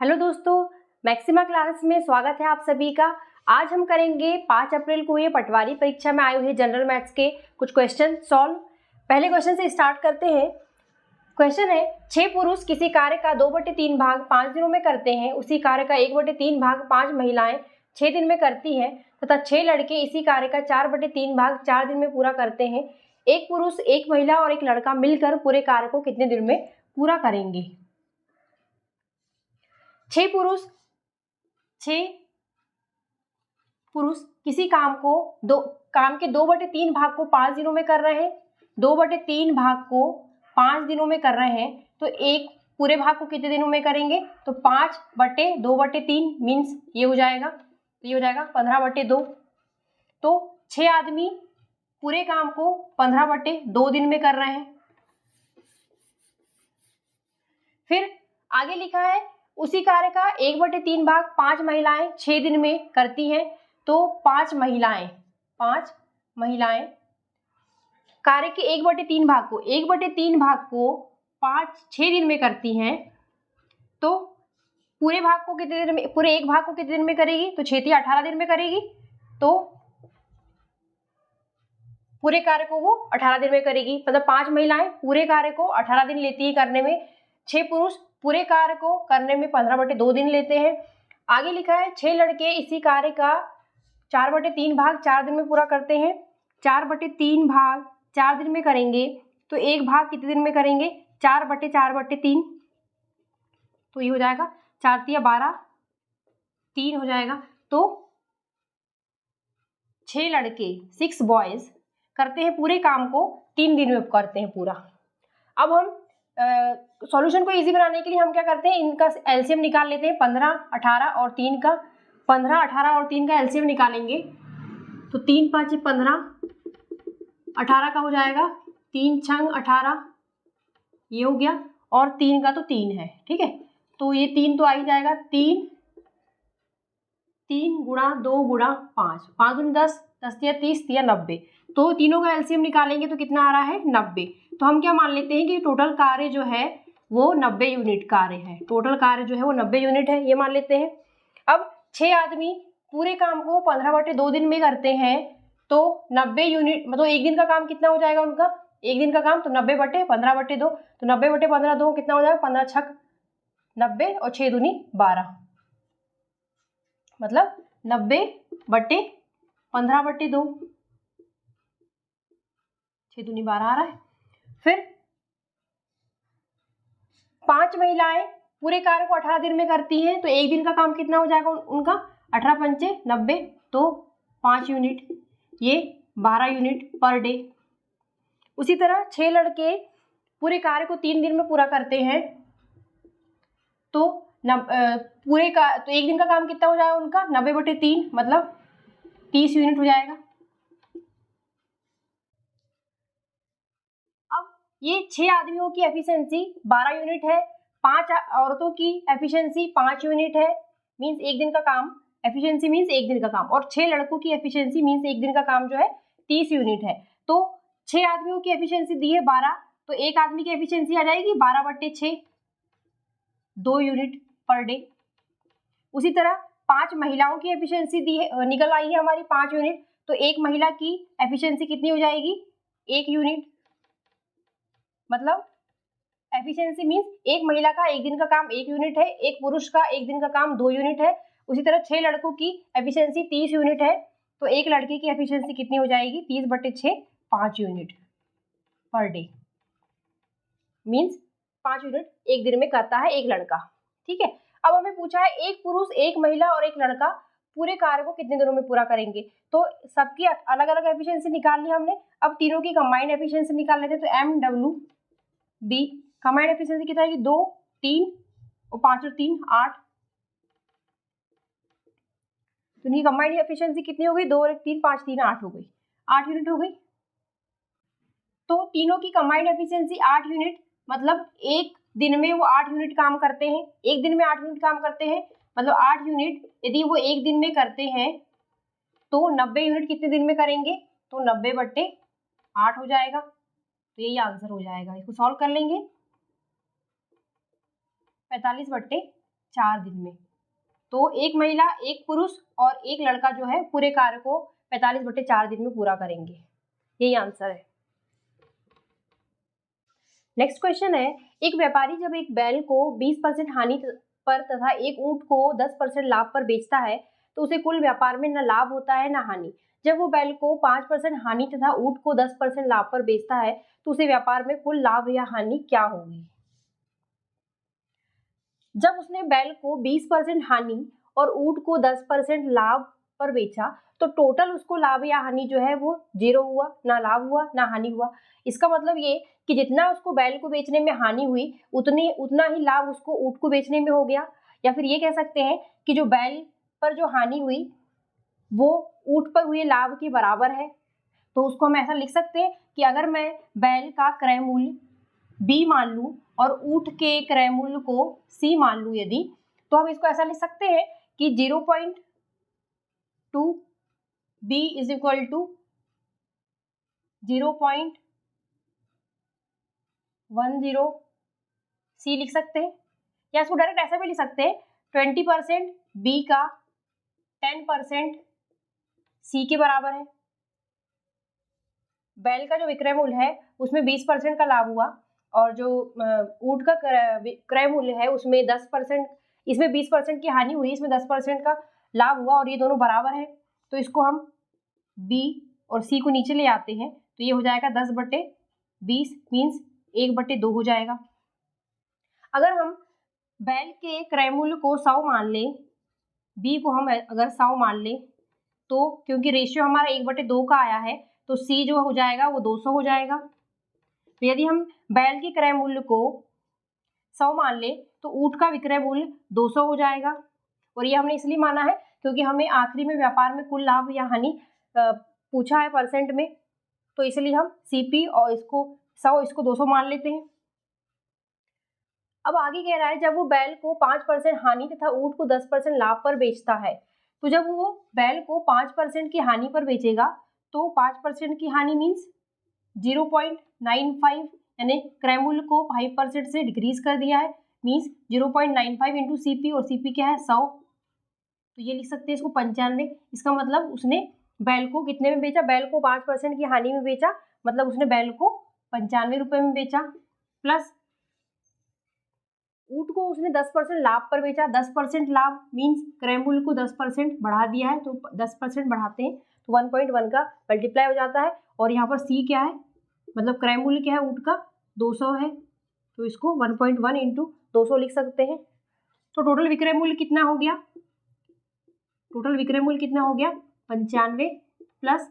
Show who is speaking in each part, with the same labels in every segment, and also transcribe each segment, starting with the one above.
Speaker 1: Hello दोस्तों, maxima classes में स्वागत है आप सभी का। आज हम करेंगे 5 अप्रैल को ये पटवारी परीक्षा में आए हुए जनरल मैथ्स के कुछ क्वेश्चन सॉल्व। पहले क्वेश्चन से स्टार्ट करते हैं। क्वेश्चन है 6 पुरुष किसी कार्य का 2/3 भाग 5 दिनों में करते हैं, उसी कार्य का 1/3 भाग 5 महिलाएं 6 दिन में करती हैं तथा 6 लड़के इसी कार्य का 4/3 भाग 4 दिन में पूरा करते हैं। एक पुरुष, एक महिला और एक लड़का मिलकर पूरे कार्य को कितने दिन में पूरा करेंगे? 6 पुरुष किसी काम के 2/3 भाग को 5 दिनों में कर रहे हैं। 2/3 भाग को 5 दिनों में कर रहे हैं तो एक पूरे भाग को कितने दिनों में करेंगे? तो 5/2/3 मीन्स ये हो जाएगा 15/2। तो 6 आदमी पूरे काम को 15/2 दिन में कर रहे हैं। फिर आगे लिखा है उसी कार्य का 1/3 भाग 5 महिलाएं 6 दिन में करती हैं। तो 5 महिलाएं कार्य के 1/3 भाग को 6 दिन में करती हैं। तो पूरे एक भाग को कितने दिन में करेगी? तो 6 18 दिन में करेगी। तो पूरे कार्य को वो 18 दिन में करेगी। मतलब 5 महिलाएं पूरे कार्य को 18 दिन लेती है करने में। 6 पुरुष पूरे कार्य को करने में 15/2 दिन लेते हैं। आगे लिखा है 6 लड़के इसी कार्य का 4/3 भाग 4 दिन में पूरा करते हैं। 4/3 भाग 4 दिन में करेंगे तो एक भाग कितने दिन में करेंगे? 4/4/3। तो ये हो जाएगा 4 × 12 3 हो जाएगा। तो 6 लड़के 6 बॉयज करते हैं पूरे काम को 3 दिन में करते हैं पूरा। अब हम सॉल्यूशन को इजी बनाने के लिए हम क्या करते हैं, इनका एलसीएम निकाल लेते हैं। 15, 18 और 3 का 15, 18 और 3 का एलसीएम निकालेंगे तो 3 × 5 = 15, 18 का हो जाएगा 3 × 6 = 18, ये हो गया। और 3 का तो 3 है, ठीक है। तो ये 3 तो आ ही जाएगा। 3 × 2 × 5, 5 × 10, 10 × 30, 90। तो तीनों का एलसीएम निकालेंगे तो कितना आ रहा है? 90। तो हम क्या मान लेते हैं कि टोटल कार्य जो है वो 90 यूनिट कार्य है। टोटल कार्य जो है वो 90 यूनिट है, ये मान लेते हैं। अब 6 आदमी पूरे काम को 15/2 दिन में करते हैं तो 90 यूनिट मतलब एक दिन का काम कितना हो जाएगा उनका? एक दिन का काम तो 90/15/2। तो 90/15/2 कितना हो जाएगा? 15 × 6 = 90 और 6 दूनी 12, मतलब 90/15/2, 6 दूनी 12 आ रहा है। फिर 5 महिलाएं पूरे कार्य को 18 दिन में करती हैं तो एक दिन का काम कितना हो जाएगा उनका? 18 × 5 = 90, तो 5 यूनिट, ये 12 यूनिट पर डे। उसी तरह 6 लड़के पूरे कार्य को 3 दिन में पूरा करते हैं तो तो एक दिन का काम कितना हो जाएगा उनका? 90/3 मतलब 30 यूनिट हो जाएगा। अब ये 6 आदमियों की एफिशिएंसी 12 यूनिट है, 5 औरतों की एफिशिएंसी 5 यूनिट है, मीन्स एक दिन का काम। एफिशिएंसी मीन्स एक दिन का काम। और 6 लड़कों की एफिशिएंसी मीन्स एक दिन का काम जो है 30 यूनिट है। तो 6 आदमियों की एफिशिएंसी दी है 12, तो एक आदमी की एफिशिएंसी आ जाएगी 12/6, 2 यूनिट पर डे। उसी तरह 5 महिलाओं की एफिशिएंसी दी है, निकल आई है हमारी 5 यूनिट, तो एक महिला की एफिशिएंसी कितनी हो जाएगी? 1 यूनिट। मतलब एफिशिएंसी मीन्स एक महिला का एक दिन का काम 1 यूनिट है, एक पुरुष का एक दिन का काम 2 यूनिट है। उसी तरह 6 लड़कों की एफिशिएंसी 30 यूनिट है, तो एक लड़के की एफिशिएंसी कितनी हो जाएगी? 30/6, 5 unit per day, means 5 unit एक दिन में करता है एक लड़का, ठीक है। अब हमें पूछा है एक पुरुष, एक महिला और एक लड़का पूरे कार्य को कितने दिनों में पूरा करेंगे? तो सबकी अलग अलग एफिशिएंसी निकाल ली हमने। अब तीनों की कंबाइंड एफिशिएंसी निकाल लेते हैं। तो MWB कंबाइंड एफिशिएंसी कितना है? 2, 3 और 5 और 3 8। तो इनकी कंबाइंड एफिशिएंसी कितनी हो गई? 2 और 1 3, 5 3 8 हो गई, 8 यूनिट हो गई। तो तीनों की कंबाइंड एफिशिएंसी 8 यूनिट, मतलब एक दिन में वो 8 यूनिट काम करते हैं। एक दिन में 8 यूनिट काम करते हैं मतलब 8 यूनिट यदि वो एक दिन में करते हैं तो 90 यूनिट कितने दिन में करेंगे? तो 90/8 हो जाएगा। तो यही आंसर हो जाएगा। इसको सॉल्व कर लेंगे। 45/8 4 दिन में। तो एक महिला, एक पुरुष और एक लड़का जो है पूरे कार्य को 45/4 दिन में पूरा करेंगे। यही आंसर है। नेक्स्ट क्वेश्चन है, एक व्यापारी जब एक बैल को 20% हानि पर तथा एक ऊंट को 10% लाभ पर बेचता है तो उसे कुल व्यापार में न लाभ होता है न हानि। जब वो बैल को 5% हानि तथा ऊंट को 10% लाभ पर बेचता है तो उसे व्यापार में कुल लाभ या हानि क्या होगी? जब उसने बैल को 20% हानि और ऊंट को 10% लाभ पर बेचा तो टोटल उसको लाभ या हानि जो है वो 0 हुआ, ना लाभ हुआ ना हानि हुआ। इसका मतलब ये कि जितना उसको बैल को बेचने में हानि हुई उतना ही लाभ उसको ऊंट को बेचने में हो गया। या फिर ये कह सकते हैं कि जो बैल पर जो हानि हुई वो ऊंट पर हुए लाभ के बराबर है। तो उसको हम ऐसा लिख सकते हैं कि अगर मैं बैल का क्रय मूल्य B मान लूं और ऊंट के क्रय मूल्य को C मान लूं यदि, तो हम इसको ऐसा लिख सकते हैं कि 0.2 B is equal to 0.10 C लिख सकते हैं, या इसको डायरेक्ट ऐसा भी लिख सकते हैं 20% B का 10% C के बराबर है। बैल का जो विक्रय मूल्य है उसमें 20% का लाभ हुआ और जो ऊंट का क्रय मूल्य है उसमें 10%, इसमें 20% की हानि हुई, इसमें 10% का लाभ हुआ और ये दोनों बराबर है। तो इसको हम B और C को नीचे ले आते हैं तो ये हो जाएगा 10/20 मीन्स 1/2 हो जाएगा। अगर हम बैल के क्रय मूल्य को 100 मान लें, B को हम अगर 100 मान लें तो क्योंकि रेशियो हमारा 1/2 का आया है तो C जो हो जाएगा वो 200 हो जाएगा। तो यदि हम बैल के क्रय मूल्य को 100 मान ले तो ऊंट का विक्रय मूल्य 200 हो जाएगा। और ये हमने इसलिए माना है क्योंकि हमें आखिरी में व्यापार में कुल लाभ या हानि पूछा है परसेंट में, तो इसलिए हम CP और इसको 100 इसको 200 मान लेते हैं। अब आगे कह रहा है जब वो बैल को 5% हानि तथा ऊंट को 10% लाभ पर बेचता है, तो जब वो बैल को 5% की हानि पर बेचेगा तो 5% की हानि मीन्स 0.95 यानी क्रय मूल्य को 5% से डिक्रीज कर दिया है, मीन्स 0.95 इंटू CP और CP क्या है 100। तो ये लिख सकते हैं इसको 95। इसका मतलब उसने बैल को कितने में बेचा, बैल को 5% की हानि में बेचा, मतलब उसने बैल को 95 रुपए में बेचा, प्लस ऊंट को उसने 10% लाभ पर बेचा। 10% लाभ मीन्स क्रय मूल्य को 10% बढ़ा दिया है, तो 10% बढ़ाते हैं तो 1.1 का मल्टीप्लाई हो जाता है। और यहाँ पर C क्या है, मतलब क्रय मूल्य क्या है ऊंट का 200 है, तो इसको 1.1 इंटू 200 लिख सकते हैं। तो टोटल विक्रय मूल्य कितना हो गया, टोटल विक्रय मूल्य कितना हो गया 95 प्लस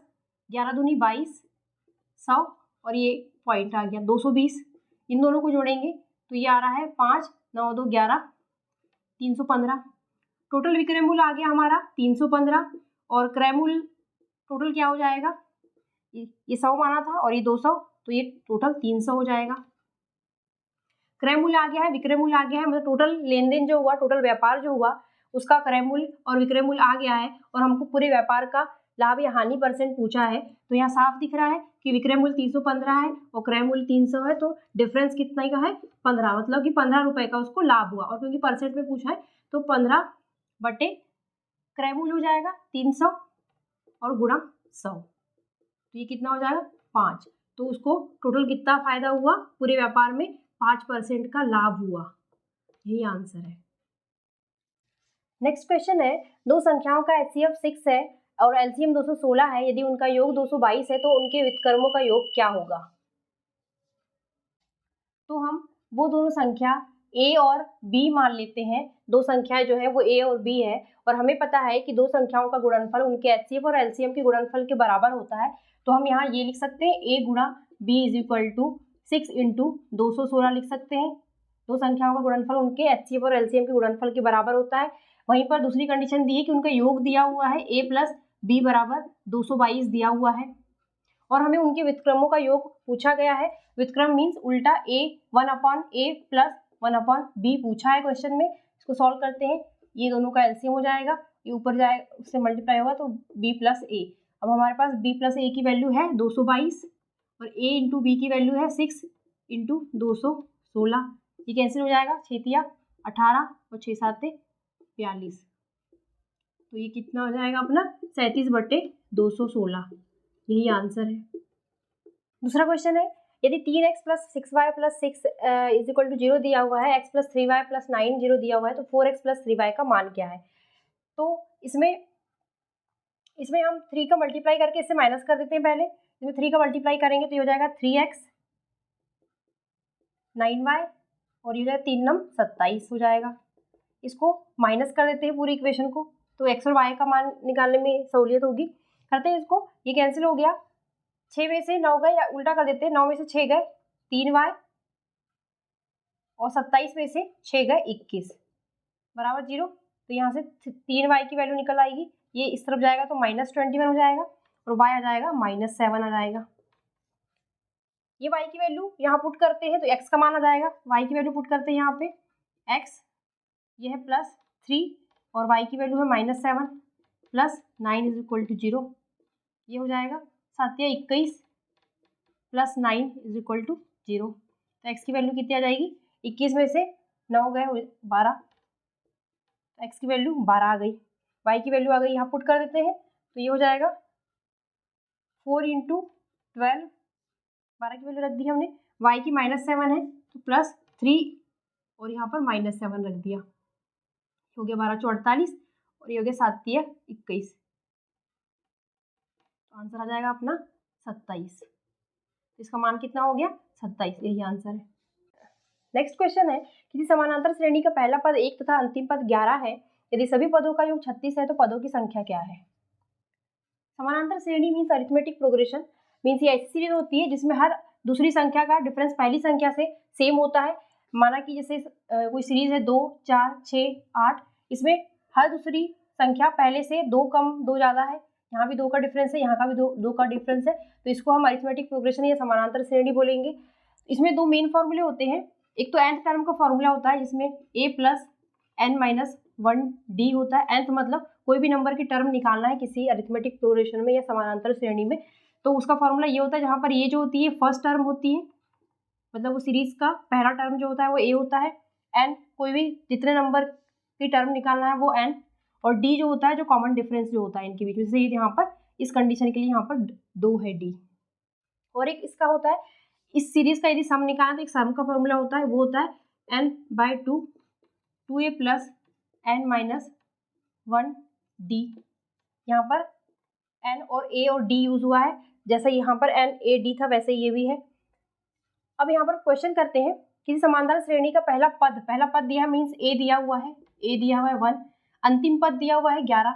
Speaker 1: 11 दूनी 22 100 और ये पॉइंट आ गया 220। इन दोनों को जोड़ेंगे तो ये आ रहा है 5 9 2 11 315। टोटल विक्रय मूल्य आ गया हमारा 315 और क्रय मूल्य टोटल क्या हो जाएगा, ये 100 माना था और ये 200, तो ये टोटल 300 हो जाएगा। क्रय मूल्य आ गया है, विक्रय मूल्य आ गया है, मतलब टोटल लेन देन जो हुआ, टोटल व्यापार जो हुआ उसका क्रय मूल्य और विक्रय मूल्य आ गया है और हमको पूरे व्यापार का लाभ या हानि परसेंट पूछा है। तो यहाँ साफ दिख रहा है कि विक्रय मूल्य 315 है और क्रय मूल्य 300 है, तो डिफरेंस कितना का है 15, मतलब कि 15 रुपए का उसको लाभ हुआ। और क्योंकि परसेंट में पूछा है तो 15 बटे क्रय मूल्य हो जाएगा 300 और गुणा 100, तो ये कितना हो जाएगा 5। तो उसको टोटल कितना फायदा हुआ, पूरे व्यापार में 5% का लाभ हुआ। यही आंसर है। नेक्स्ट क्वेश्चन है, दो संख्याओं का HCF 6 है और LCM 216 है, यदि उनका योग 222 है तो उनके व्युत्क्रमों का योग क्या होगा। तो हम वो दोनों संख्या A और B मान लेते हैं। दो संख्याएं जो है वो A और B है और हमें पता है कि दो संख्याओं का गुणनफल उनके HCF और LCM के गुणनफल के बराबर होता है। तो हम यहाँ ये लिख सकते हैं A गुणा B is equal to 6 into 216 लिख सकते हैं। दो संख्याओं का गुणनफल उनके HCF और LCM के गुणनफल के बराबर होता है। वहीं पर दूसरी कंडीशन दी है कि उनका योग दिया हुआ है A प्लस B बराबर 222 दिया हुआ है और हमें उनके व्युत्क्रमों का योग पूछा गया है। व्युत्क्रम मीन्स उल्टा A 1/A प्लस 1/B पूछा है क्वेश्चन में। इसको सॉल्व करते हैं, ये दोनों का एलसीएम हो जाएगा, ये ऊपर जाएगा उससे मल्टीप्लाई होगा तो B प्लस A। अब हमारे पास B प्लस A की वैल्यू है 222 और A इंटू B की वैल्यू है 6 इंटू 216। ये कैंसिल हो जाएगा, 6 तिया 18 और 6 7 42, तो ये कितना हो जाएगा अपना 37/216, यही आंसर है। दूसरा क्वेश्चन है, यदि 3x + 6y + 6 = 0 दिया हुआ है, x + 3y + 9 0 दिया हुआ है, तो 4x + 3y का मान क्या है? तो इसमें हम 3 का मल्टीप्लाई करके इससे माइनस कर देते हैं। पहले इसमें 3 का मल्टीप्लाई करेंगे तो ये हो जाएगा 3x 9y और ये हो जाएगा 3 9 27 हो जाएगा। इसको माइनस कर देते हैं पूरी इक्वेशन को, तो x और y का मान निकालने में सहूलियत होगी। करते हैं इसको, ये कैंसिल हो गया, 6 में से 9 गए, या उल्टा कर देते हैं, 9 में से 6 गए 3y और 27 में से 6 गए 21 बराबर 0। तो यहाँ से 3y की वैल्यू निकल आएगी, ये इस तरफ जाएगा तो -21 हो जाएगा और y आ जाएगा -7 आ जाएगा। ये y की वैल्यू यहाँ पुट करते हैं तो x का मान आ जाएगा, y की वैल्यू पुट करते हैं यहाँ पे, x ये है +3 और y की वैल्यू है -7 + 9 = 0, ये हो जाएगा 7 या 21 + 9 = 0। तो x की वैल्यू कितनी आ जाएगी, 21 में से 9 गए 12, तो x की वैल्यू 12 आ गई। y की वैल्यू आ गई, यहाँ पुट कर देते हैं तो ये हो जाएगा 4 × 12, 12 की वैल्यू रख दी हमने, y की -7 है तो +3 और यहाँ पर -7 रख दिया, हो गया 12 × 4 = 48 और ये हो गया 7 × 21, तो आंसर आ जाएगा अपना 27। इसका मान कितना हो गया 27, यही आंसर है। नेक्स्ट क्वेश्चन है, किसी समानांतर श्रेणी का पहला पद 1 तथा अंतिम पद 11 है, यदि सभी पदों का योग 36 है तो पदों की संख्या क्या है? समानांतर श्रेणी मीन्स अरिथमेटिक प्रोग्रेशन, मीन्स ये ऐसी सीरीज होती है जिसमें हर दूसरी संख्या का डिफरेंस पहली संख्या से सेम होता है। माना कि जैसे कोई सीरीज है 2 4 6 8, इसमें हर दूसरी संख्या पहले से 2 कम 2 ज़्यादा है, यहाँ भी 2 का डिफरेंस है, यहाँ का भी 2 का डिफरेंस है, तो इसको हम अरिथमेटिक प्रोग्रेशन या समानांतर श्रेणी बोलेंगे। इसमें 2 मेन फॉर्मूले होते हैं, एक तो nth टर्म का फॉर्मूला होता है जिसमें a + n - 1d होता है। nth मतलब कोई भी नंबर की टर्म निकालना है किसी अरिथमेटिक प्रोग्रेशन में या समानांतर श्रेणी में, तो उसका फॉर्मूला ये होता है, जहाँ पर ये जो होती है फर्स्ट टर्म होती है, मतलब वो सीरीज का पहला टर्म जो होता है वो a होता है, n कोई भी जितने नंबर की टर्म निकालना है वो n, और d जो होता है जो कॉमन डिफरेंस जो होता है इनके बीच में, जैसे यहाँ पर इस कंडीशन के लिए यहाँ पर 2 है d। और एक इसका होता है, इस सीरीज का यदि सम निकालना तो एक सम का फॉर्मूला होता है, वो होता है n/2 2a + n - 1d। यहाँ पर n और a और d यूज हुआ है, जैसे यहाँ पर n a d था वैसे ये भी है। अब यहाँ पर क्वेश्चन करते हैं, किसी समांतर श्रेणी का पहला पद दिया है, मीन्स a दिया हुआ है, a दिया हुआ है 1, अंतिम पद दिया हुआ है 11,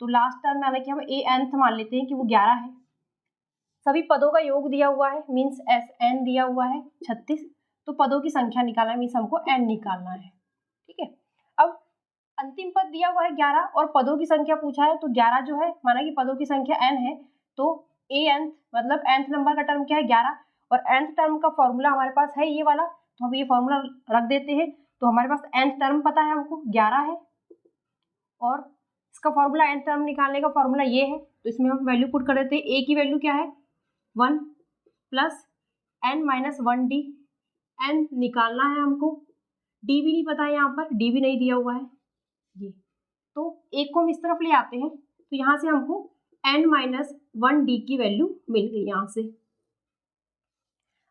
Speaker 1: तो लास्ट टर्म में हालांकि हम a nth मान लेते हैं कि वो 11 है। सभी पदों का योग दिया हुआ है, मीन्स Sn दिया हुआ है 36, तो पदों की संख्या निकालना है, मीन्स हमको n निकालना है। ठीक है, अब अंतिम पद दिया हुआ है 11 और पदों की संख्या पूछा है, तो 11 जो है, माना कि पदों की संख्या n है, तो a nth मतलब nth नंबर का टर्म क्या है 11, और nth टर्म का फॉर्मूला हमारे पास है ये वाला, तो हम ये फॉर्मूला रख देते हैं, तो हमारे पास nth टर्म पता है हमको 11 है, और इसका फॉर्मूला nth टर्म निकालने का फॉर्मूला ये है, तो इसमें हम वैल्यू पुट कर देते हैं। a की वैल्यू क्या है 1 + n - 1d, n निकालना है हमको, d भी नहीं पता है, यहाँ पर d भी नहीं दिया हुआ है ये, तो एक को हम इस तरफ ले आते हैं, तो यहाँ से हमको n - 1d की वैल्यू मिल गई यहाँ से।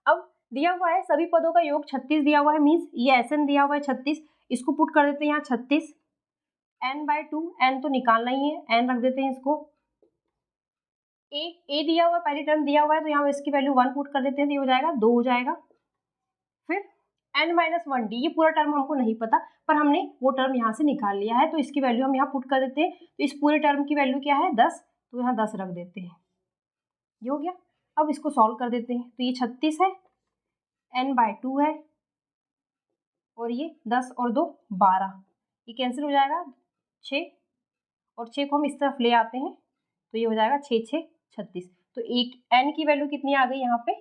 Speaker 1: अब दिया हुआ है सभी पदों का योग 36 दिया हुआ है, मीन्स ये Sn दिया हुआ है 36, इसको पुट कर देते हैं यहाँ 36, n/2, n तो निकालना ही है, n रख देते हैं इसको, a दिया हुआ है, पहली टर्म दिया हुआ है, तो यहाँ इसकी वैल्यू 1 पुट कर देते हैं, तो ये हो जाएगा 2 हो जाएगा। फिर n - 1d, ये पूरा टर्म हमको नहीं पता, पर हमने वो टर्म यहाँ से निकाल लिया है, तो इसकी वैल्यू हम यहाँ पुट कर देते हैं, तो इस पूरे टर्म की वैल्यू क्या है 10, तो यहाँ 10 रख देते हैं, ये हो गया। अब इसको सॉल्व कर देते हैं, तो ये 36 है, n/2 है, और ये 10 और 2 12, ये कैंसिल हो जाएगा 6, और 6 को हम इस तरफ ले आते हैं, तो ये हो जाएगा 6 6 36, तो एक n की वैल्यू कितनी आ गई यहाँ पे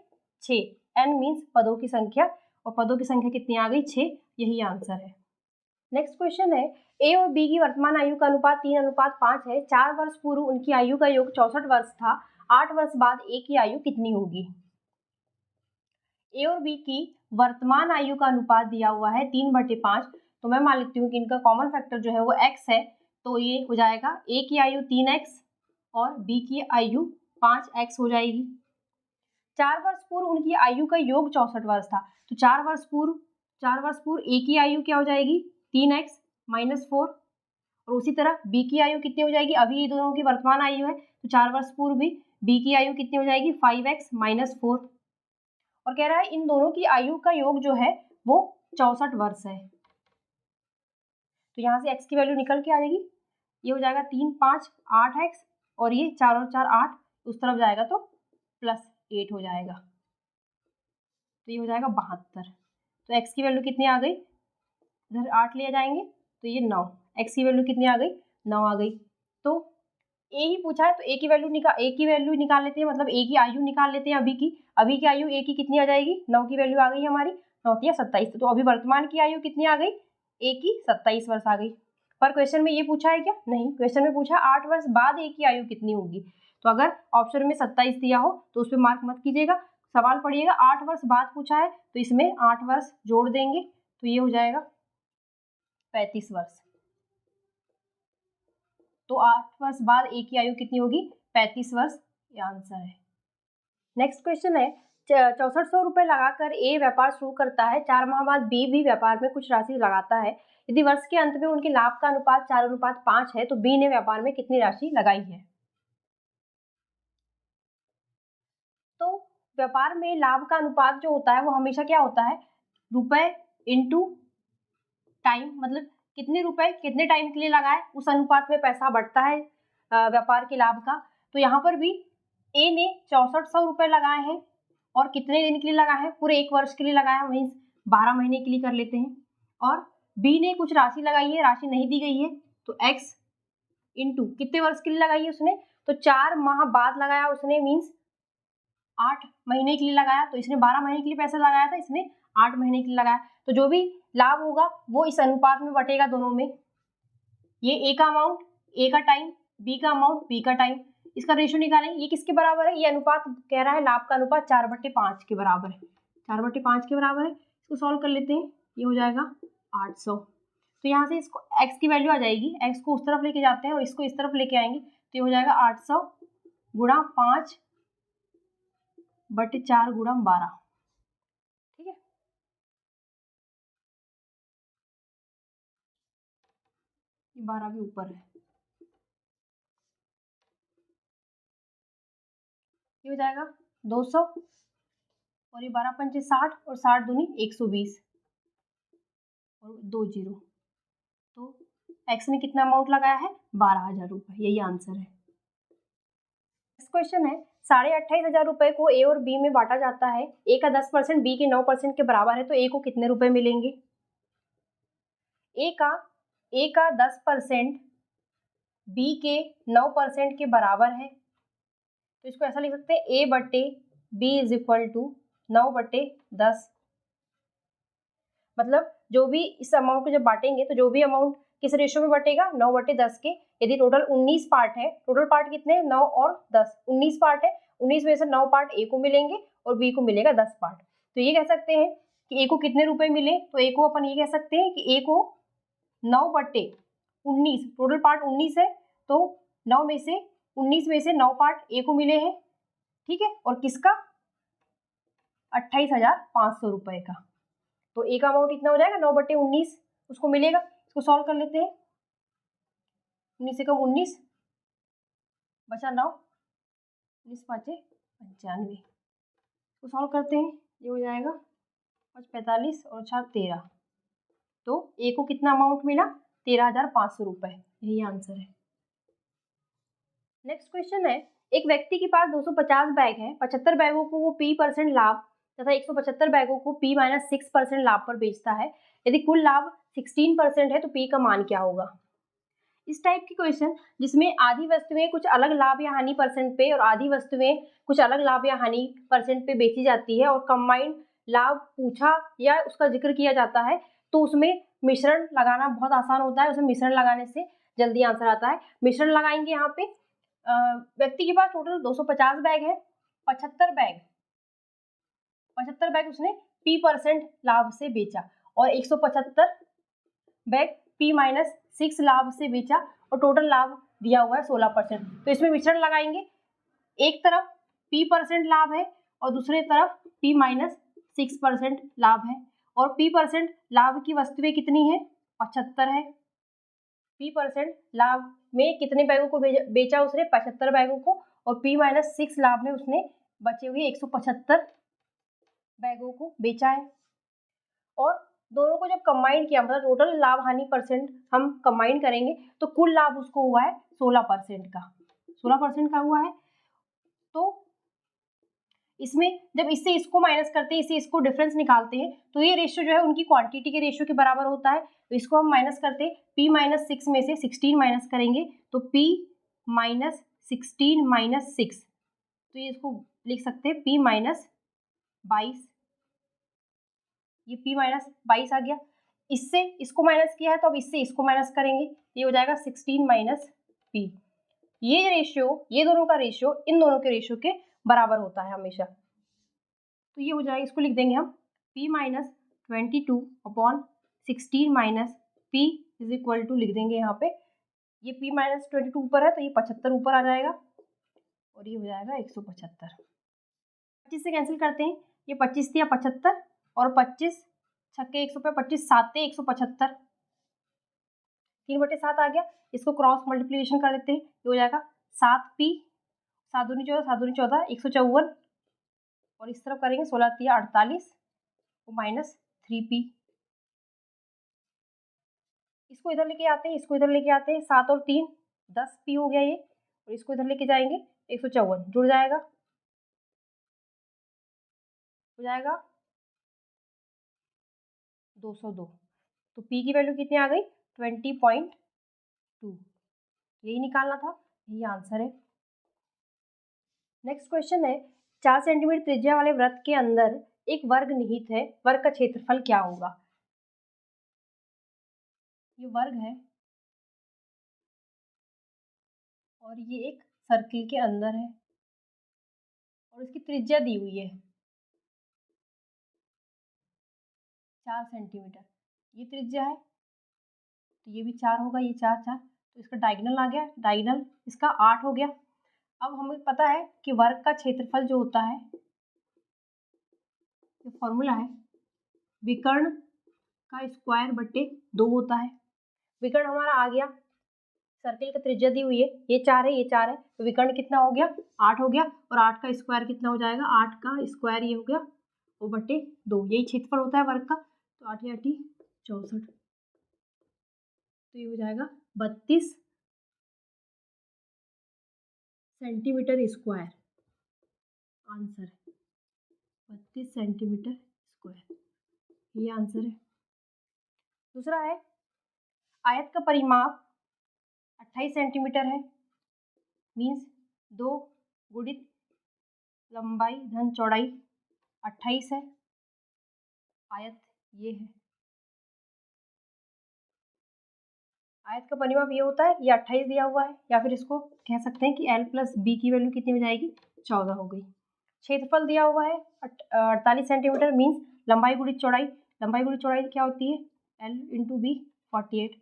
Speaker 1: 6, n मीन्स पदों की संख्या, और पदों की संख्या कितनी आ गई 6, यही आंसर है। नेक्स्ट क्वेश्चन है, a और b की वर्तमान आयु का अनुपात 3:5 है, 4 वर्ष पूर्व उनकी आयु का योग 64 वर्ष था, 8 वर्ष बाद a की आयु कितनी होगी? ए और बी की वर्तमान आयु का अनुपात दिया हुआ है 3/5, तो मैं मान लेती हूँ कि इनका कॉमन फैक्टर जो है वो x है, तो ये हो जाएगा ए की आयु 3x और बी की आयु 5x हो जाएगी। 4 वर्ष पूर्व उनकी आयु का योग 64 वर्ष था, तो 4 वर्ष पूर्व ए की आयु क्या हो जाएगी 3x - 4, और उसी तरह बी की आयु कितनी हो जाएगी, अभी ये दोनों की वर्तमान आयु है, तो 4 वर्ष पूर्व भी बी की आयु कितनी हो जाएगी 5x - 4, और कह रहा है इन दोनों की आयु का योग जो है वो 64 वर्ष है। तो यहाँ से x की वैल्यू निकल के आ जाएगी, ये हो जाएगा 3 5 8x, और ये 4 और 4 8, उस तरफ जाएगा तो +8 हो जाएगा, तो ये हो जाएगा 72। तो x की वैल्यू कितनी आ गई, इधर 8 ले जाएंगे तो ये 9, x की वैल्यू कितनी आ गई 9 आ गई। तो a ही पूछा है तो a की वैल्यू निकाल लेते हैं, मतलब a की आयु निकाल लेते हैं। अभी की आयु a की कितनी आ जाएगी, 9 की वैल्यू आ गई हमारी, 9 या 27, तो अभी वर्तमान की आयु कितनी आ गई, a की 27 वर्ष आ गई। पर क्वेश्चन में ये पूछा है क्या, नहीं, क्वेश्चन में पूछा 8 वर्ष बाद a की आयु कितनी होगी, तो अगर ऑप्शन में 27 दिया हो तो उस पर मार्क मत कीजिएगा, सवाल पढ़िएगा 8 वर्ष बाद पूछा है तो इसमें 8 वर्ष जोड़ देंगे, तो ये हो जाएगा 35 वर्ष। तो 8 वर्ष बाद ए की आयु कितनी होगी 35 वर्ष, ये आंसर है। नेक्स्ट क्वेश्चन है 6400 रुपए लगाकर ए व्यापार शुरू करता है, 4 माह बाद बी भी व्यापार में कुछ राशि लगाता है, यदि वर्ष के अंत में उनके लाभ का अनुपात 4:5 है तो बी ने व्यापार में कितनी राशि लगाई है। तो व्यापार में लाभ का अनुपात जो होता है वो हमेशा क्या होता है, रुपए इंटू टाइम, मतलब कितने रुपए कितने टाइम के लिए लगाए उस अनुपात में पैसा बढ़ता है व्यापार के लाभ का। तो यहाँ पर भी ए ने 6400 रुपए लगाए हैं और कितने दिन के लिए लगाए हैं, पूरे 1 वर्ष के लिए लगाया, मीन्स 12 महीने के लिए कर लेते हैं। और बी ने कुछ राशि लगाई है, राशि नहीं दी गई है, तो x इंटू कितने वर्ष के लिए लगाई है उसने, तो 4 माह बाद लगाया उसने, मीन्स 8 महीने के लिए लगाया, तो इसने 12 महीने के लिए पैसा लगाया था, इसने 8 महीने के लिए लगाया, तो जो भी लाभ होगा वो इस अनुपात में बटेगा दोनों में, ये ए का अमाउंट ए का टाइम, बी का अमाउंट बी का टाइम, इसका रेशियो निकालेंगे, ये किसके बराबर है, ये अनुपात कह रहा है लाभ का अनुपात 4/5 के बराबर है, 4/5 के बराबर है। इसको सॉल्व कर लेते हैं, ये हो जाएगा 800, तो यहाँ से इसको x की वैल्यू आ जाएगी, x को उस तरफ लेके जाते हैं और इसको इस तरफ लेके आएंगे, तो ये हो जाएगा 800 गुणा 5/4 गुणा 12, ठीक है। ये 12 भी ऊपर है, ये हो जाएगा 200 और ये 12 पंचे 60 और 60 दूनी 120 और 2 जीरो, तो x ने कितना अमाउंट लगाया है 12,000 रुपए, यही आंसर है। नेक्स्ट क्वेश्चन है 28,500 रुपए को ए और बी में बांटा जाता है, ए का 10% बी के 9% के बराबर है, तो ए को कितने रुपए मिलेंगे। ए का 10% बी के 9% के बराबर है, तो इसको ऐसा लिख सकते हैं a बटे बी इज इक्वल टू 9/10, मतलब जो भी इस अमाउंट को जब बांटेंगे तो जो भी अमाउंट किस रेशियो में बटेगा 9/10 के, यदि टोटल 19 पार्ट है, टोटल पार्ट कितने 9 और 10, 19 पार्ट है, 19 में से 9 पार्ट ए को मिलेंगे और बी को मिलेगा 10 पार्ट, तो ये कह सकते हैं कि ए को कितने रुपए मिले, तो ए को अपन ये कह सकते हैं कि ए को 9/19, टोटल पार्ट 19 है, तो 19 में से 9 पार्ट ए को मिले हैं, ठीक है, और किसका 28,500 रुपए का, तो ए का अमाउंट इतना हो जाएगा 9/19 उसको मिलेगा। इसको सॉल्व कर लेते हैं, 19 से कम 19 बचा 9, 19 पाँचे 95, इसको सॉल्व करते हैं, ये हो जाएगा 5 45 और 4 13, तो ए को कितना अमाउंट मिला 13,500 रुपए, यही आंसर है। नेक्स्ट क्वेश्चन है एक व्यक्ति के पास 250 बैग है, 75 बैगों को वो P% लाभ तथा 175 बैगों को P-6% लाभ पर बेचता है, यदि कुल लाभ 16% है तो P का मान क्या होगा। इस टाइप की क्वेश्चन जिसमें आधी वस्तुएं कुछ अलग लाभ या हानि परसेंट पे और आधी वस्तुएं कुछ अलग लाभ या हानि परसेंट पे बेची जाती है और कंबाइंड लाभ पूछा या उसका जिक्र किया जाता है, तो उसमें मिश्रण लगाना बहुत आसान होता है, उसमें मिश्रण लगाने से जल्दी आंसर आता है। मिश्रण लगाएंगे यहाँ पे, व्यक्ति के पास टोटल 250 बैग है, 75 बैग 75 बैग उसने P% लाभ से बेचा और 175 बैग P-6 लाभ से बेचा और टोटल लाभ दिया हुआ है 16%। तो इसमें विचरण लगाएंगे, एक तरफ P% लाभ है और दूसरे तरफ P-6% लाभ है और P% लाभ की वस्तुएं कितनी है, 75 है। P% लाभ में कितने बैगों को बेचा उसने, 75 बैगों को, और P-6 लाभ में उसने बचे हुए 175 बैगों को बेचा है। और दोनों को जब कंबाइन किया, मतलब टोटल लाभ हानि परसेंट हम कंबाइन करेंगे तो कुल लाभ उसको हुआ है 16% का, 16% का हुआ है। तो इसमें जब इससे इसको माइनस करते हैं, इससे इसको डिफरेंस निकालते हैं, तो ये रेशियो जो है उनकी क्वांटिटी के रेशियो के बराबर होता है। तो इसको हम माइनस करते हैं, P-6 में से 16 माइनस करेंगे तो P-16 - 6, तो ये इसको लिख सकते हैं P-22, ये P-22 आ गया। इससे इसको माइनस किया है तो अब इससे इसको माइनस करेंगे, ये हो जाएगा 16 - P। ये रेशियो, ये दोनों का रेशियो इन दोनों के रेशियो के बराबर होता है हमेशा। तो ये हो जाएगा, इसको लिख देंगे हम P-22/16 - P is equal to, लिख देंगे यहाँ पे, ये P-22 ऊपर है तो ये 75 ऊपर आ जाएगा और ये हो जाएगा 175। 25 से कैंसिल करते हैं, ये 25 दिया 75 और 25 छक्के 100 पे 25 7 175, 3/7 आ गया। इसको क्रॉस मल्टीप्लीकेशन कर देते हैं, ये हो जाएगा 7P, 7 दूनी 14, 7 दूनी 14, 154, और इस तरफ करेंगे 16 तिया 48 और -3P। इसको इधर लेके आते हैं, इसको इधर लेके आते हैं, 7 और 3 10P हो गया ये, और इसको इधर लेके जाएंगे 154 जुड़ जाएगा, हो जाएगा 202। तो P की वैल्यू कितनी आ गई, 20.2। यही निकालना था, यही आंसर है। नेक्स्ट क्वेश्चन है, 4 सेंटीमीटर त्रिज्या वाले वृत्त के अंदर एक वर्ग निहित है, वर्ग का क्षेत्रफल क्या होगा। ये वर्ग है और ये एक सर्किल के अंदर है और इसकी त्रिज्या दी हुई है 4 सेंटीमीटर, ये त्रिज्या है तो ये भी 4 होगा, ये 4 4, तो इसका डायगोनल आ गया, डायगोनल इसका 8 हो गया। अब हमें पता है कि वर्ग का क्षेत्रफल जो होता है, ये फॉर्मूला है, विकर्ण का स्क्वायर बटे 2 होता है। विकर्ण हमारा आ गया, सर्किल का त्रिज्या दी हुई है, ये 4 है, ये 4 है, तो विकर्ण कितना हो गया, 8 हो गया, और 8 का स्क्वायर कितना हो जाएगा, 8 का स्क्वायर ये हो गया वो बटे 2, यही क्षेत्रफल होता है वर्ग का। तो 8 × 8 = 64, तो ये हो जाएगा 32 centimetre square, answer 32 centimetre square, ये आंसर है। दूसरा है, आयत का परिमाप 28 सेंटीमीटर है, मीन्स 2 गुणित लंबाई धन चौड़ाई 28 है, आयत ये है, आयत का परिमाप ये होता है, ये 28 दिया हुआ है, या फिर इसको कह सकते हैं कि L + B की वैल्यू कितनी हो जाएगी, 14 हो गई। क्षेत्रफल दिया हुआ है 48 सेंटीमीटर, मीन्स लंबाई गुणित चौड़ाई, लंबाई गुणित चौड़ाई क्या होती है, L × B 48।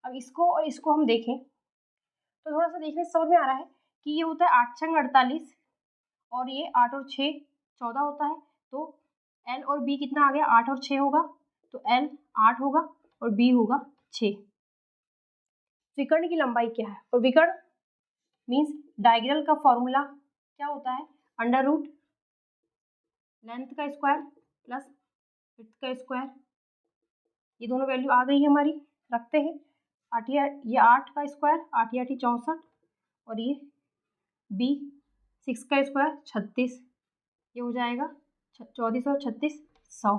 Speaker 1: अब इसको और इसको हम देखें तो थोड़ा सा देखने से समझ में आ रहा है कि ये होता है 8 × 48 और ये 8 और 6 14 होता है, तो L और B कितना आ गया, 8 और 6 होगा, तो L 8 होगा और B होगा 6। विकर्ण की लंबाई क्या है, और विकर्ण मीन्स डायगोनल का फॉर्मूला क्या होता है, √ लेंथ का स्क्वायर प्लस विड्थ का स्क्वायर, ये दोनों वैल्यू आ गई है हमारी, रखते हैं 8 ये 8 का स्क्वायर 8 × 8 = 64 और ये B 6 का स्क्वायर 36, ये हो जाएगा 3400 36 100,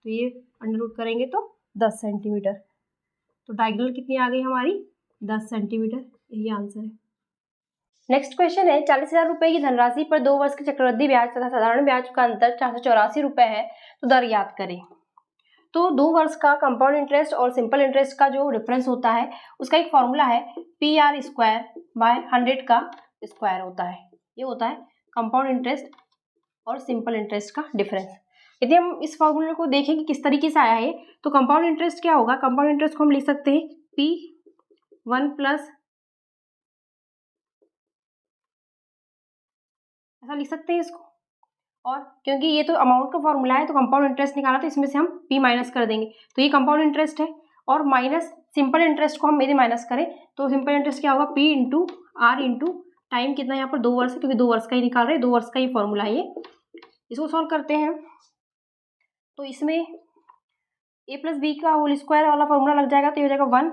Speaker 1: तो ये √ करेंगे तो 10 सेंटीमीटर, तो डायगोनल कितनी आ गई हमारी, 10 सेंटीमीटर, यही आंसर है। नेक्स्ट क्वेश्चन है, 40,000 रुपए की धनराशि पर 2 वर्ष के चक्रवृद्धि ब्याज तथा साधारण ब्याज का अंतर 484 रुपए है, तो दर याद करें। तो 2 वर्ष का कंपाउंड इंटरेस्ट और सिंपल इंटरेस्ट का जो डिफरेंस होता है उसका एक फॉर्मूला है PR² / 100 का स्क्वायर होता है, ये होता है कंपाउंड इंटरेस्ट और सिंपल इंटरेस्ट का डिफरेंस। यदि हम इस फॉर्मूले को देखें कि किस तरीके से आया है, तो कंपाउंड इंटरेस्ट क्या होगा, कंपाउंड इंटरेस्ट को हम लिख सकते हैं P1 प्लस, ऐसा लिख सकते हैं इसको। और क्योंकि ये तो अमाउंट का फॉर्मूला है, तो कंपाउंड इंटरेस्ट निकाला, तो इसमें से हम P माइनस कर देंगे, तो ये कंपाउंड इंटरेस्ट है। और माइनस सिंपल इंटरेस्ट को हम यदि माइनस करें तो सिंपल इंटरेस्ट क्या होगा, P into R into time कितना, यहाँ पर 2 वर्ष है, क्योंकि 2 वर्ष का ही निकाल रहे हैं, 2 वर्ष का ही फॉर्मूला है ये। इसको सॉल्व करते हैं तो इसमें a प्लस बी का होल स्क्वायर वाला फॉर्मूला लग जाएगा, तो ये हो जाएगा 1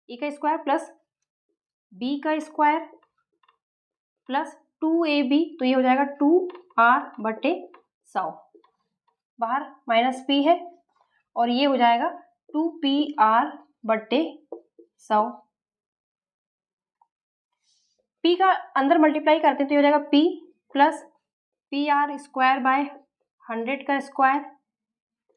Speaker 1: a का स्क्वायर प्लस b का स्क्वायर प्लस 2ab, तो ये हो जाएगा 2r/100, बाहर माइनस p है, और ये हो जाएगा 2pr/100। p का अंदर मल्टीप्लाई करते हैं तो ये हो जाएगा p प्लस PR² का स्क्वायर,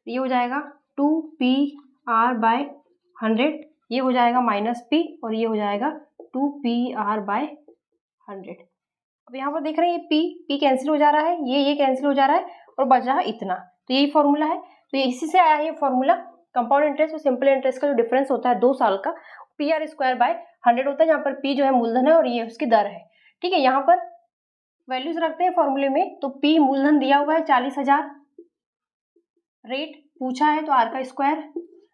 Speaker 1: ये हो जाएगा 2PR/100, ये हो जाएगा माइनस p, और ये हो जाएगा 2PR/100। अब यहाँ पर देख रहे हैं ये p कैंसिल हो जा रहा है, ये कैंसिल हो जा रहा है, और बच रहा है इतना, तो यही फॉर्मूला है। तो ये इसी से आया है ये फॉर्मूला। कंपाउंड इंटरेस्ट और सिंपल इंटरेस्ट का जो डिफरेंस होता है 2 साल का, PR² होता है, जहाँ पर p जो है मूलधन है और ये उसकी दर है। ठीक है, यहाँ पर वैल्यूज रखते हैं फॉर्मूले में, तो p मूलधन दिया हुआ है 40,000, रेट पूछा है तो r का स्क्वायर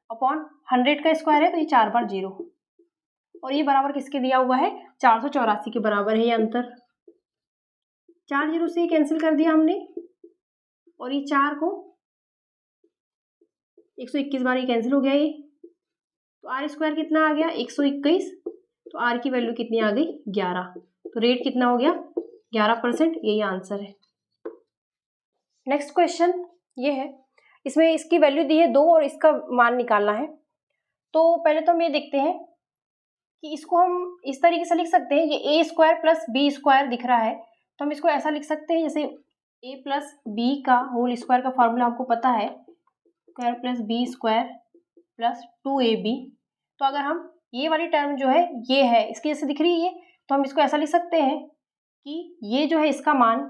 Speaker 1: अपॉन 100 का स्क्वायर है, तो ये 4 बार 0, और ये बराबर किसके दिया हुआ है, 484 के बराबर है ये अंतर। 4 0 से कैंसिल कर दिया हमने, और ये 4 को 121 बार ये कैंसिल हो गया ये, तो r स्क्वायर कितना आ गया 121, तो r की वैल्यू कितनी आ गई 11, तो रेट कितना हो गया 11%, यही आंसर है। नेक्स्ट क्वेश्चन ये है, इसमें इसकी वैल्यू दी है 2 और इसका मान निकालना है। तो पहले तो हम ये देखते हैं कि इसको हम इस तरीके से लिख सकते हैं, ये a² प्लस b² दिख रहा है, तो हम इसको ऐसा लिख सकते हैं जैसे a प्लस b का होल स्क्वायर का फॉर्मूला हमको पता है, square plus b² plus 2ab। तो अगर हम ये वाली टर्म जो है ये है, इसकी जैसे दिख रही है ये, तो हम इसको ऐसा लिख सकते हैं कि ये जो है इसका मान,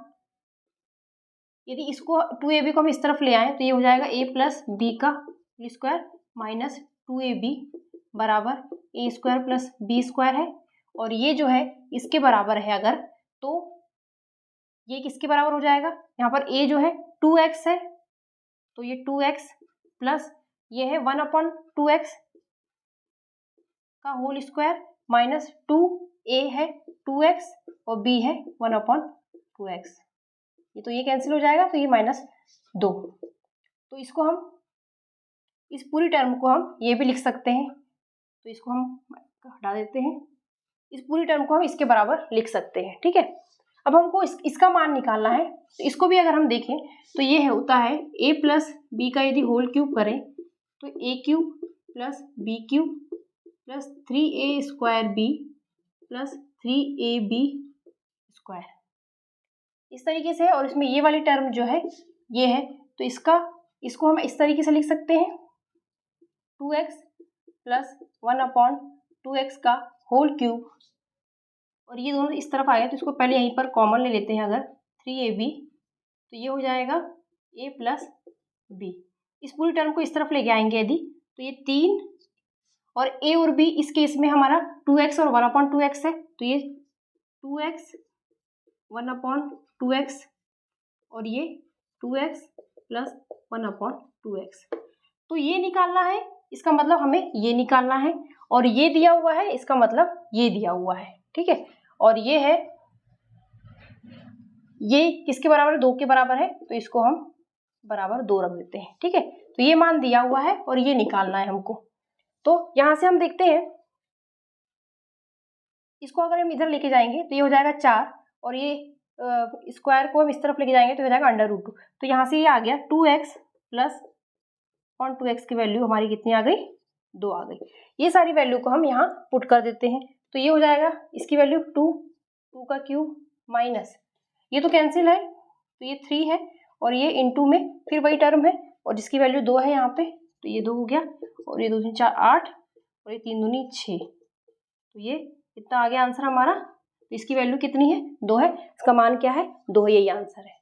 Speaker 1: यदि इसको 2ab को हम इस तरफ ले आए तो ये हो जाएगा a प्लस b का होल स्क्वायर माइनस 2ab बराबर a² प्लस b² है, और ये जो है इसके बराबर है अगर, तो ये किसके बराबर हो जाएगा, यहाँ पर a जो है 2x है, तो ये 2x प्लस ये है 1/2x का होल स्क्वायर माइनस 2a है 2x और b है 1/2x, ये तो ये कैंसिल हो जाएगा, तो ये -2। तो इसको हम, इस पूरी टर्म को हम ये भी लिख सकते हैं, तो इसको हम हटा देते हैं, इस पूरी टर्म को हम इसके बराबर लिख सकते हैं। ठीक है, अब हमको इसका मान निकालना है, तो इसको भी अगर हम देखें तो ये होता है a प्लस बी का यदि होल क्यूब करें तो a³ plus b³ plus 3a² plus 3ab², इस तरीके से। और इसमें ये वाली टर्म जो है ये है, तो इसको हम इस तरीके से लिख सकते हैं 2x प्लस 1/2x का होल क्यूब, और ये दोनों इस तरफ आया तो इसको पहले यहीं पर कॉमन ले लेते हैं अगर 3ab, तो ये हो जाएगा a प्लस b। इस पूरी टर्म को इस तरफ लेके आएंगे यदि, तो ये 3 और a और b, इस केस में हमारा 2x और 1/2x है, तो ये 2x 1/2x और ये 2x प्लस 1/2x। तो ये निकालना है, इसका मतलब हमें ये निकालना है, और ये दिया हुआ है, इसका मतलब ये दिया हुआ है। ठीक है, और ये है, ये किसके बराबर है 2 के बराबर है, तो इसको हम बराबर 2 रख देते हैं। ठीक है, तो ये मान दिया हुआ है और ये निकालना है हमको। तो यहां से हम देखते हैं, इसको अगर हम इधर लेके जाएंगे तो ये हो जाएगा 4, और ये स्क्वायर को हम इस तरफ लेके जाएंगे तो हो जाएगा √2, तो यहाँ से ये आ गया 2x प्लस 2x की वैल्यू हमारी कितनी आ गई 2 आ गई। ये सारी वैल्यू को हम यहाँ पुट कर देते हैं, तो ये हो जाएगा इसकी वैल्यू 2 का क्यूब माइनस, ये तो कैंसिल है तो ये 3 है, और ये इनटू में फिर वही टर्म है और जिसकी वैल्यू 2 है यहाँ पे, तो ये 2 हो गया, और ये 2 3 4 8 और ये 3 दूनी 6, तो ये कितना आ गया आंसर हमारा। तो इसकी वैल्यू कितनी है 2 है, इसका मान क्या है 2 है, यही आंसर है।